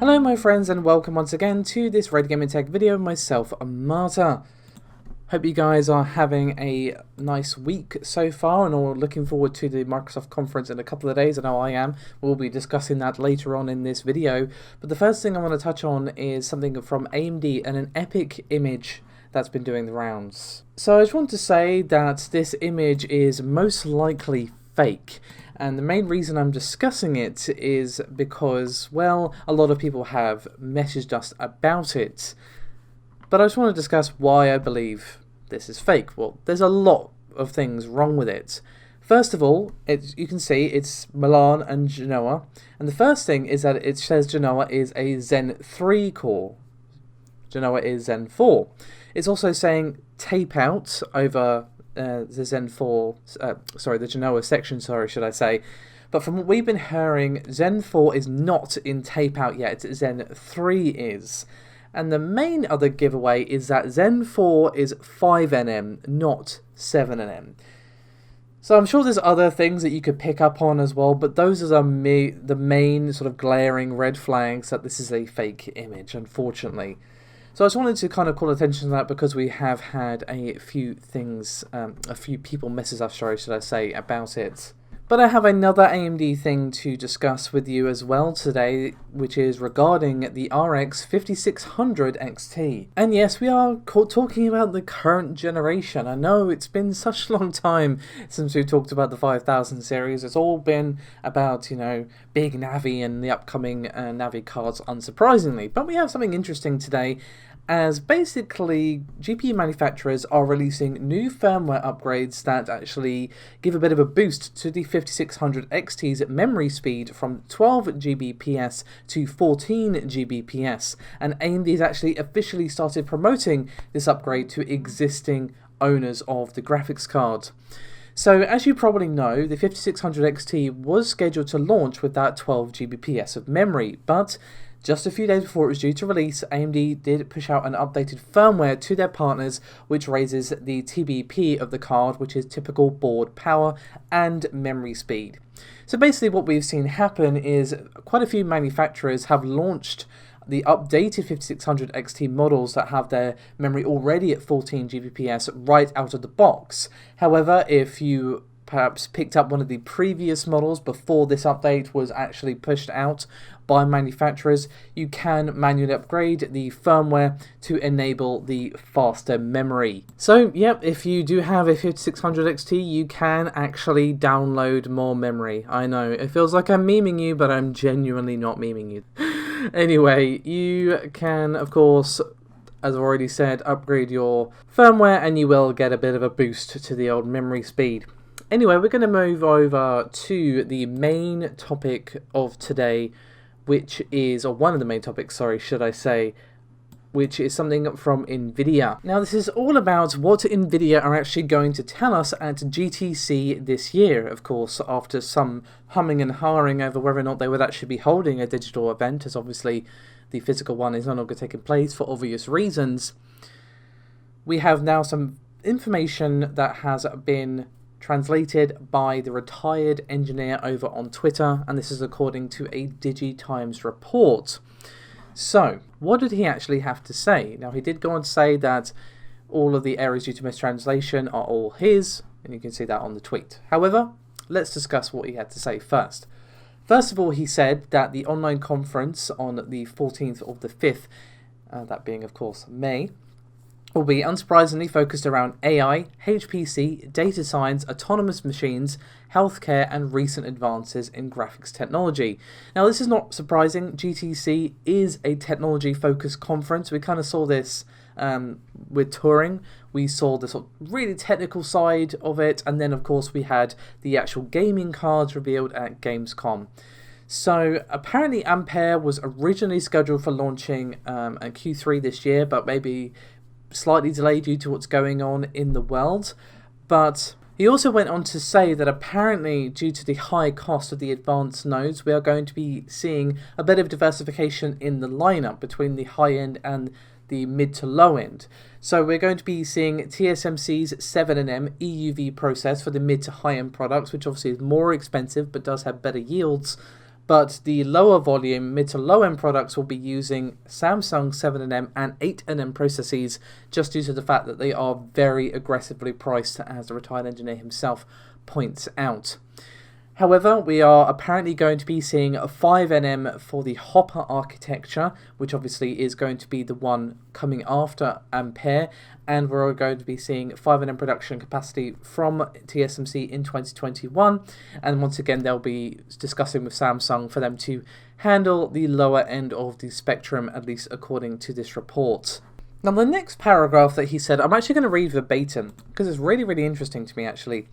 Hello my friends and welcome once again to this Red Gaming Tech video of myself, Marta. Hope you guys are having a nice week so far and are looking forward to the Microsoft conference in a couple of days. I know I am. We'll be discussing that later on in this video. But the first thing I want to touch on is something from AMD and an epic image that's been doing the rounds. So I just want to say that this image is most likely fake. And the main reason I'm discussing it is because, well, a lot of people have messaged us about it. But I just want to discuss why I believe this is fake. Well, there's a lot of things wrong with it. First of all, you can see it's Milan and Genoa. And the first thing is that it says Genoa is a Zen 3 core. Genoa is Zen 4. It's also saying tape out over the Zen 4, the Genoa section, should I say. But from what we've been hearing, Zen 4 is not in tape out yet, Zen 3 is. And the main other giveaway is that Zen 4 is 5nm, not 7nm. So I'm sure there's other things that you could pick up on as well, but those are the main sort of glaring red flags that this is a fake image, unfortunately. So I just wanted to kind of call attention to that because we have had a few things, a few people message us, should I say, about it. But I have another AMD thing to discuss with you as well today, which is regarding the RX 5600 XT. And yes, we are talking about the current generation. I know it's been such a long time since we talked about the 5000 series. It's all been about, big Navi and the upcoming Navi cards, unsurprisingly. But we have something interesting today, as basically GPU manufacturers are releasing new firmware upgrades that actually give a bit of a boost to the 5600 XT's memory speed from 12 Gbps to 14 Gbps, and AMD has actually officially started promoting this upgrade to existing owners of the graphics card. So as you probably know, the 5600 XT was scheduled to launch with that 12 Gbps of memory, but just a few days before it was due to release, AMD did push out an updated firmware to their partners, which raises the TBP of the card, which is typical board power and memory speed. So basically what we've seen happen is quite a few manufacturers have launched the updated 5600 XT models that have their memory already at 14 Gbps right out of the box. However, if you perhaps picked up one of the previous models before this update was actually pushed out by manufacturers, you can manually upgrade the firmware to enable the faster memory. So yep, if you do have a 5600 XT, you can actually download more memory. I know, it feels like I'm memeing you, but I'm genuinely not memeing you. Anyway, you can, of course, as I've already said, upgrade your firmware and you will get a bit of a boost to the old memory speed. Anyway, we're going to move over to the main topic of today, which is, or one of the main topics, should I say, which is something from Nvidia. Now, this is all about what Nvidia are actually going to tell us at GTC this year, of course, after some humming and hawing over whether or not they would actually be holding a digital event, as obviously the physical one is no longer taking place for obvious reasons. We have now some information that has been translated by the retired engineer over on Twitter, and this is according to a DigiTimes report. So, what did he actually have to say? Now, he did go on to say that all of the errors due to mistranslation are all his, and you can see that on the tweet. However, let's discuss what he had to say first. First of all, he said that the online conference on the 14th of the 5th, that being, of course, May, will be unsurprisingly focused around AI, HPC, data science, autonomous machines, healthcare, and recent advances in graphics technology. Now, this is not surprising. GTC is a technology-focused conference. We kind of saw this with Turing. We saw the sort of really technical side of it, and then, of course, we had the actual gaming cards revealed at Gamescom. So apparently Ampere was originally scheduled for launching at Q3 this year, but maybe slightly delayed due to what's going on in the world. But he also went on to say that apparently due to the high cost of the advanced nodes, we are going to be seeing a bit of diversification in the lineup between the high end and the mid to low end. So we're going to be seeing TSMC's 7nm EUV process for the mid to high end products, which obviously is more expensive but does have better yields. but the lower volume, mid to low end products will be using Samsung 7nm and 8nm processes, just due to the fact that they are very aggressively priced, as the retired engineer himself points out. However, we are apparently going to be seeing a 5nm for the Hopper architecture, which obviously is going to be the one coming after Ampere, and we're going to be seeing 5nm production capacity from TSMC in 2021, and once again they'll be discussing with Samsung for them to handle the lower end of the spectrum, at least according to this report. Now the next paragraph that he said, I'm actually going to read verbatim, because it's really interesting to me actually.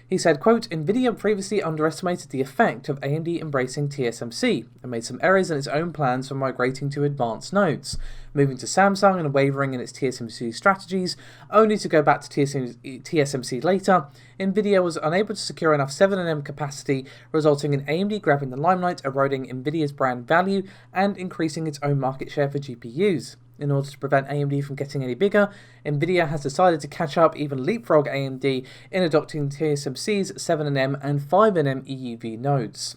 He said, quote, Nvidia previously underestimated the effect of AMD embracing TSMC and made some errors in its own plans for migrating to advanced nodes, moving to Samsung and wavering in its TSMC strategies, only to go back to TSMC later. Nvidia was unable to secure enough 7nm capacity, resulting in AMD grabbing the limelight, eroding Nvidia's brand value, and increasing its own market share for GPUs. In order to prevent AMD from getting any bigger, Nvidia has decided to catch up, even leapfrog AMD, in adopting TSMC's 7nm and 5nm EUV nodes.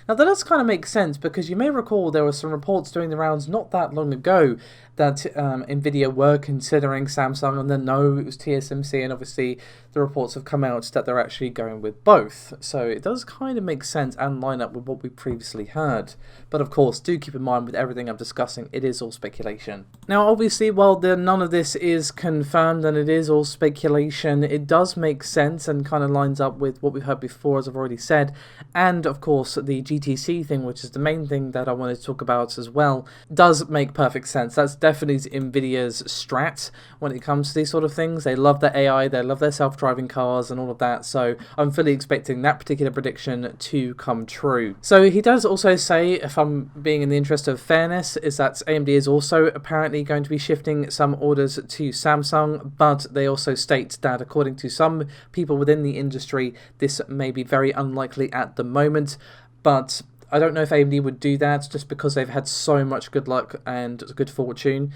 Now that does kind of make sense, because you may recall there were some reports doing the rounds not that long ago that Nvidia were considering Samsung, and then no, it was TSMC, and obviously the reports have come out that they're actually going with both. So it does kind of make sense and line up with what we previously heard. But of course, do keep in mind with everything I'm discussing, it is all speculation. Now obviously, while none of this is confirmed and it is all speculation, it does make sense and kind of lines up with what we've heard before, as I've already said. And of course, the GTC thing, which is the main thing that I wanted to talk about as well, does make perfect sense. That's definitely Nvidia's strat when it comes to these sort of things. They love their AI, they love their self-driving cars and all of that, so I'm fully expecting that particular prediction to come true. So he does also say, if I'm being in the interest of fairness, is that AMD is also apparently going to be shifting some orders to Samsung, but they also state that according to some people within the industry, this may be very unlikely at the moment, but I don't know if AMD would do that, just because they've had so much good luck and good fortune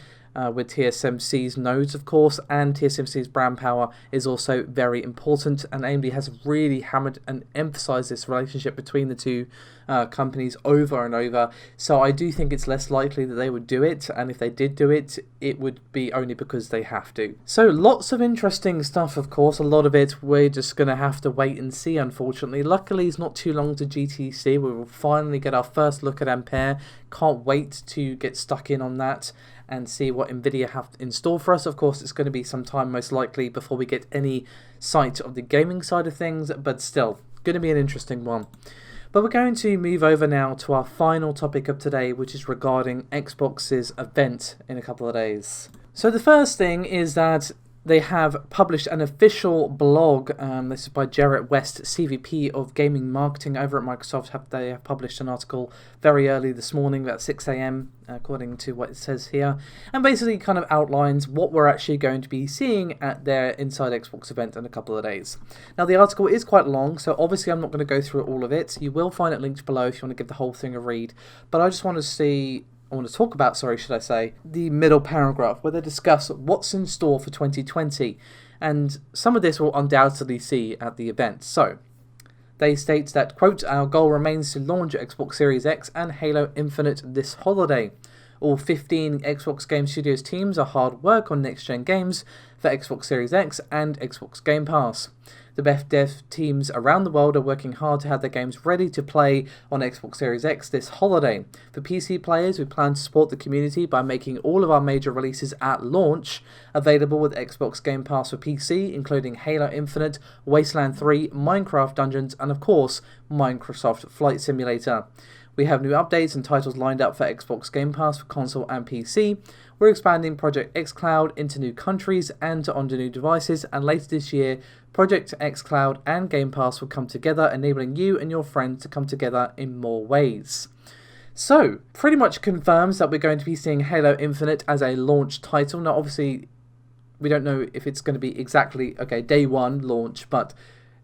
with TSMC's nodes, of course, and TSMC's brand power is also very important, and AMD has really hammered and emphasized this relationship between the two companies over and over. So I do think it's less likely that they would do it, and if they did do it, it would be only because they have to. So lots of interesting stuff, of course. A lot of it we're just going to have to wait and see, unfortunately. Luckily, it's not too long to GTC. We will finally get our first look at Ampere. Can't wait to get stuck in on that and see what Nvidia have in store for us. Of course, it's going to be some time, most likely, before we get any sight of the gaming side of things, but still, going to be an interesting one. But we're going to move over now to our final topic of today, which is regarding Xbox's event in a couple of days. So the first thing is that they have published an official blog. This is by Jarrett West, CVP of Gaming Marketing over at Microsoft. They have published an article very early this morning, about 6 a.m, according to what it says here, and basically kind of outlines what we're actually going to be seeing at their Inside Xbox event in a couple of days. Now, the article is quite long, so obviously I'm not going to go through all of it. You will find it linked below if you want to give the whole thing a read, but I just want to talk about, the middle paragraph where they discuss what's in store for 2020, and some of this we'll undoubtedly see at the event. So, they state that, quote, our goal remains to launch Xbox Series X and Halo Infinite this holiday. All 15 Xbox Game Studios teams are hard at work on next-gen games for Xbox Series X and Xbox Game Pass. The best dev teams around the world are working hard to have their games ready to play on Xbox Series X this holiday. For PC players, we plan to support the community by making all of our major releases at launch available with Xbox Game Pass for PC, including Halo Infinite, Wasteland 3, Minecraft Dungeons, and of course, Microsoft Flight Simulator. We have new updates and titles lined up for Xbox Game Pass for console and PC. We're expanding Project xCloud into new countries and onto new devices, and later this year, Project xCloud and Game Pass will come together, enabling you and your friends to come together in more ways. So, pretty much confirms that we're going to be seeing Halo Infinite as a launch title. Now, obviously, we don't know if it's going to be exactly, day one launch, but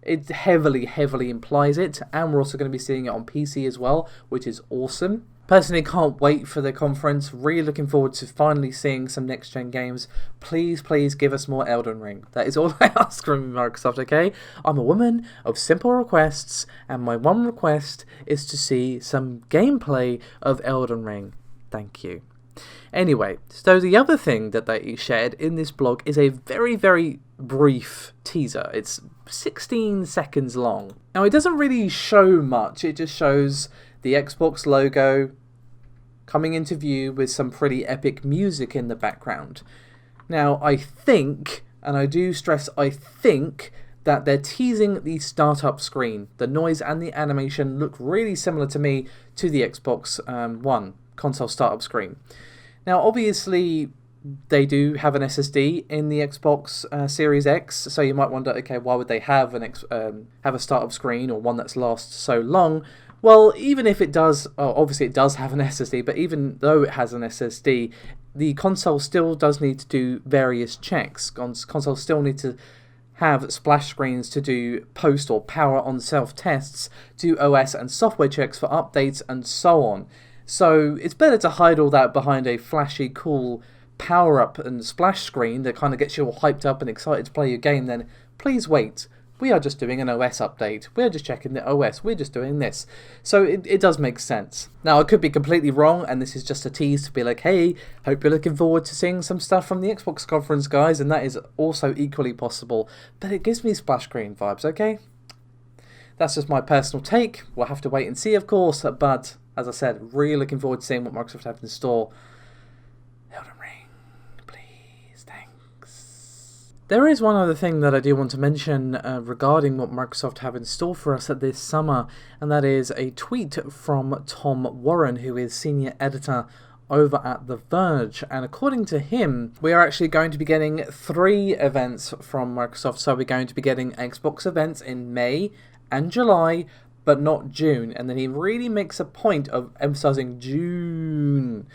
It heavily implies it, and we're also going to be seeing it on PC as well, which is awesome. Personally, can't wait for the conference. Really looking forward to finally seeing some next-gen games. Please give us more Elden Ring. That is all I ask from Microsoft, okay? I'm a woman of simple requests, and my one request is to see some gameplay of Elden Ring. Thank you. Anyway, so the other thing that they shared in this blog is a very brief teaser. It's 16 seconds long. Now, it doesn't really show much. It just shows the Xbox logo coming into view with some pretty epic music in the background. Now, I think, and I do stress I think, that they're teasing the startup screen. The noise and the animation look really similar to me to the Xbox One console startup screen. Now, obviously, they do have an SSD in the Xbox Series X, so you might wonder, okay, why would they have have a startup screen or one that's lasted so long? Well, even if it does, obviously it does have an SSD, but even though it has an SSD, the console still does need to do various checks. Consoles still need to have splash screens to do post or power on self tests, do OS and software checks for updates, and so on. So it's better to hide all that behind a flashy, cool power up and splash screen that kind of gets you all hyped up and excited to play your game. Then please wait. We are just doing an OS update. We're just checking the OS. We're just doing this. So it does make sense. Now, I could be completely wrong, and this is just a tease to be like, hey, hope you're looking forward to seeing some stuff from the Xbox conference, guys, and that is also equally possible. But it gives me splash screen vibes, okay? That's just my personal take. We'll have to wait and see, of course, but as I said, really looking forward to seeing what Microsoft have in store. Elden Ring, please, thanks. There is one other thing that I do want to mention regarding what Microsoft have in store for us this summer, and that is a tweet from Tom Warren, who is senior editor over at The Verge, and according to him, we are actually going to be getting 3 events from Microsoft. So we're going to be getting Xbox events in May and July, but not June, and then he really makes a point of emphasizing June.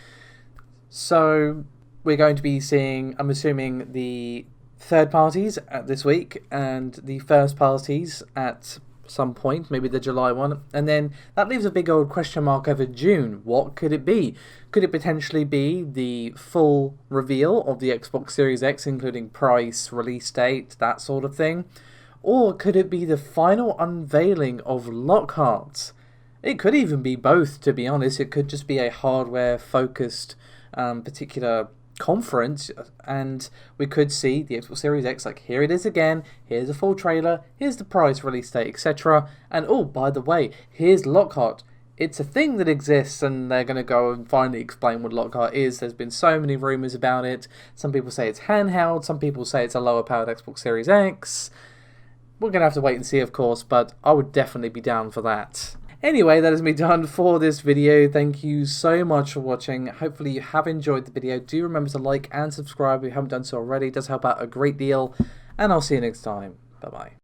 So we're going to be seeing, I'm assuming, the third parties at this week and the first parties at some point, maybe the July one, and then that leaves a big old question mark over June. What could it be? Could it potentially be the full reveal of the Xbox Series X, including price, release date, that sort of thing? Or could it be the final unveiling of Lockhart? It could even be both, to be honest. It could just be a hardware-focused particular conference, and we could see the Xbox Series X, like, here it is again, here's a full trailer, here's the price, release date, etc. And oh, by the way, here's Lockhart. It's a thing that exists, and they're going to go and finally explain what Lockhart is. There's been so many rumours about it. Some people say it's handheld, some people say it's a lower-powered Xbox Series X. We're going to have to wait and see, of course, but I would definitely be down for that. Anyway, that is me done for this video. Thank you so much for watching. Hopefully you have enjoyed the video. Do remember to like and subscribe if you haven't done so already. It does help out a great deal. And I'll see you next time. Bye-bye.